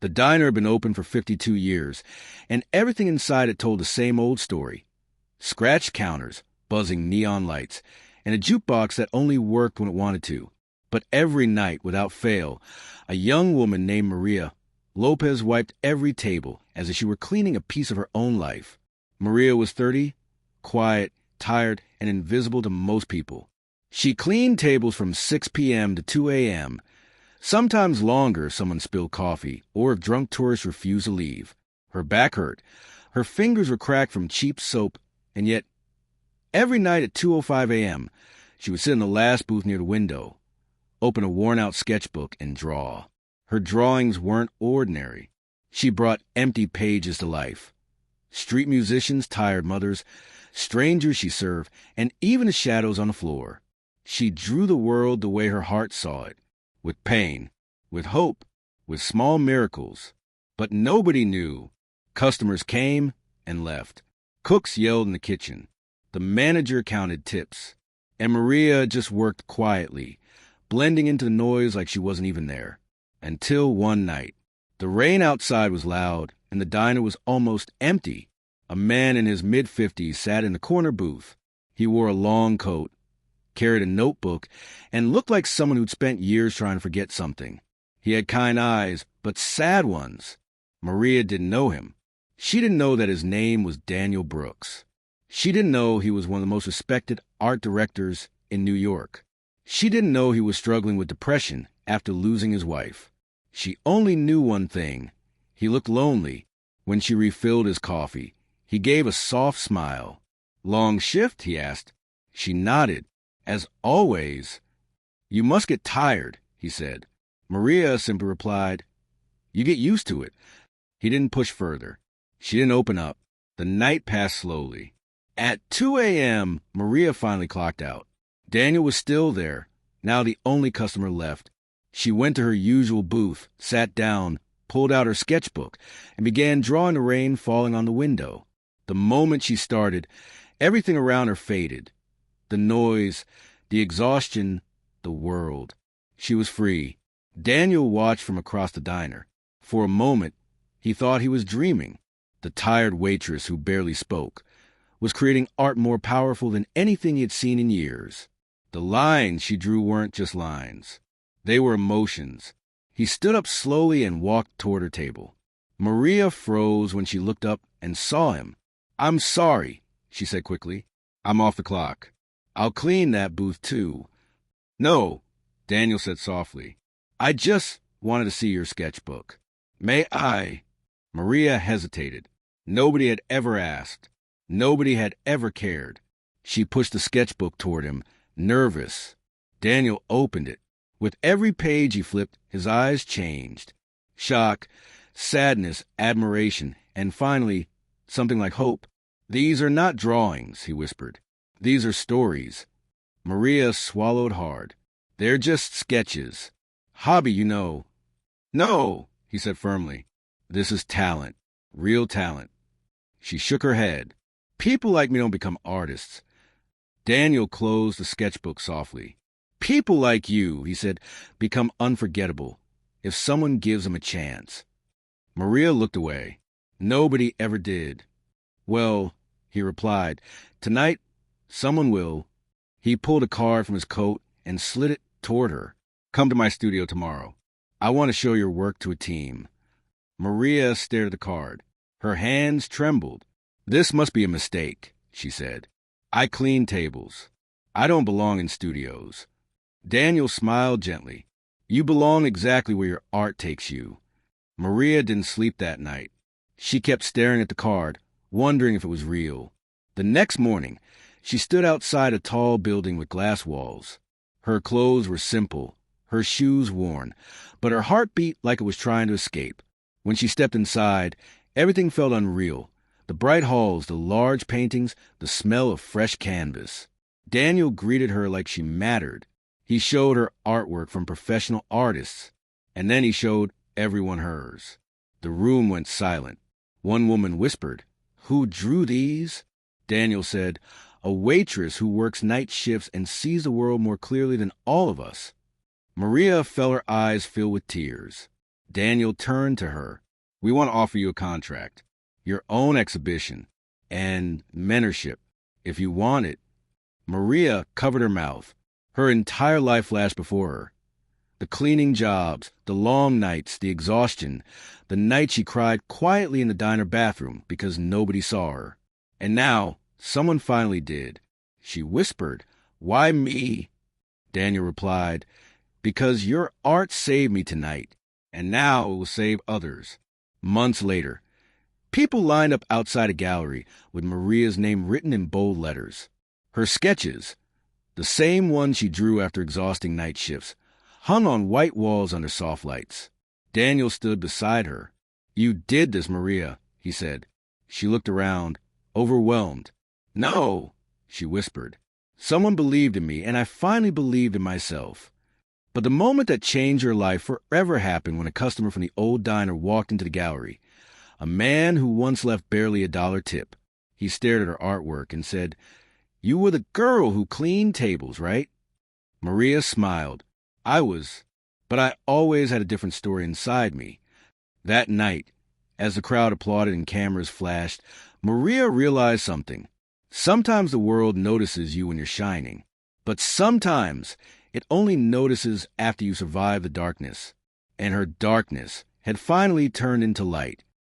The diner had been open for 52 years, and everything inside it told the same old story. Scratched counters, buzzing neon lights, and a jukebox that only worked when it wanted to. But every night, without fail, a young woman named Maria Lopez wiped every table as if she were cleaning a piece of her own life. Maria was 30, quiet, tired, and invisible to most people. She cleaned tables from 6 p.m. to 2 a.m., sometimes longer if someone spilled coffee or if drunk tourists refused to leave. Her back hurt. Her fingers were cracked from cheap soap, and yet every night at 2:05 a.m., she would sit in the last booth near the window, open a worn-out sketchbook, and draw. Her drawings weren't ordinary. She brought empty pages to life. Street musicians, tired mothers, strangers she served, and even the shadows on the floor. She drew the world the way her heart saw it, with pain, with hope, with small miracles. But nobody knew. Customers came and left. Cooks yelled in the kitchen. The manager counted tips. And Maria just worked quietly, blending into the noise like she wasn't even there. Until one night. The rain outside was loud, and the diner was almost empty. A man in his mid-50s sat in the corner booth. He wore a long coat, carried a notebook, and looked like someone who'd spent years trying to forget something. He had kind eyes, but sad ones. Maria didn't know him. She didn't know that his name was Daniel Brooks. She didn't know he was one of the most respected art directors in New York. She didn't know he was struggling with depression after losing his wife. She only knew one thing. He looked lonely. When she refilled his coffee, he gave a soft smile. "Long shift?" he asked. She nodded. "As always." "You must get tired," he said. Maria simply replied, "You get used to it." He didn't push further. She didn't open up. The night passed slowly. At 2 a.m., Maria finally clocked out. Daniel was still there, now the only customer left. She went to her usual booth, sat down, pulled out her sketchbook, and began drawing the rain falling on the window. The moment she started, everything around her faded. The noise, the exhaustion, the world. She was free. Daniel watched from across the diner. For a moment, he thought he was dreaming. The tired waitress who barely spoke was creating art more powerful than anything he had seen in years. The lines she drew weren't just lines. They were emotions. He stood up slowly and walked toward her table. Maria froze when she looked up and saw him. "I'm sorry," she said quickly. "I'm off the clock. I'll clean that booth too." "No," Daniel said softly. "I just wanted to see your sketchbook." "May I?" Maria hesitated. Nobody had ever asked. Nobody had ever cared. She pushed the sketchbook toward him, nervous. Daniel opened it. With every page he flipped, his eyes changed. Shock, sadness, admiration, and finally, something like hope. "These are not drawings," he whispered. "These are stories." Maria swallowed hard. "They're just sketches. Hobby, you know." "No," he said firmly. "This is talent. Real talent." She shook her head. "People like me don't become artists." Daniel closed the sketchbook softly. "People like you," he said, "become unforgettable if someone gives them a chance." Maria looked away. "Nobody ever did." "Well," he replied, "tonight, someone will." He pulled a card from his coat and slid it toward her. "Come to my studio tomorrow. I want to show your work to a team." Maria stared at the card. Her hands trembled. "This must be a mistake," she said. "I clean tables. I don't belong in studios." Daniel smiled gently. "You belong exactly where your art takes you." Maria didn't sleep that night. She kept staring at the card, wondering if it was real. The next morning, she stood outside a tall building with glass walls. Her clothes were simple, her shoes worn, but her heart beat like it was trying to escape. When she stepped inside, everything felt unreal. The bright halls, the large paintings, the smell of fresh canvas. Daniel greeted her like she mattered. He showed her artwork from professional artists, and then he showed everyone hers. The room went silent. One woman whispered, "Who drew these?" Daniel said, "A waitress who works night shifts and sees the world more clearly than all of us." Maria felt her eyes fill with tears. Daniel turned to her. "We want to offer you a contract, your own exhibition, and mentorship, if you want it." Maria covered her mouth. Her entire life flashed before her. The cleaning jobs, the long nights, the exhaustion, the night she cried quietly in the diner bathroom because nobody saw her. And now, someone finally did. She whispered, "Why me?" Daniel replied, "Because your art saved me tonight, and now it will save others." Months later, people lined up outside a gallery with Maria's name written in bold letters. Her sketches, the same ones she drew after exhausting night shifts, hung on white walls under soft lights. Daniel stood beside her. "You did this, Maria," he said. She looked around, overwhelmed. "No," she whispered. "Someone believed in me, and I finally believed in myself." But the moment that changed her life forever happened when a customer from the old diner walked into the gallery. A man who once left barely $1 tip. He stared at her artwork and said, "You were the girl who cleaned tables, right?" Maria smiled. "I was, but I always had a different story inside me." That night, as the crowd applauded and cameras flashed, Maria realized something. Sometimes the world notices you when you're shining, but sometimes it only notices after you survive the darkness. And her darkness had finally turned into light.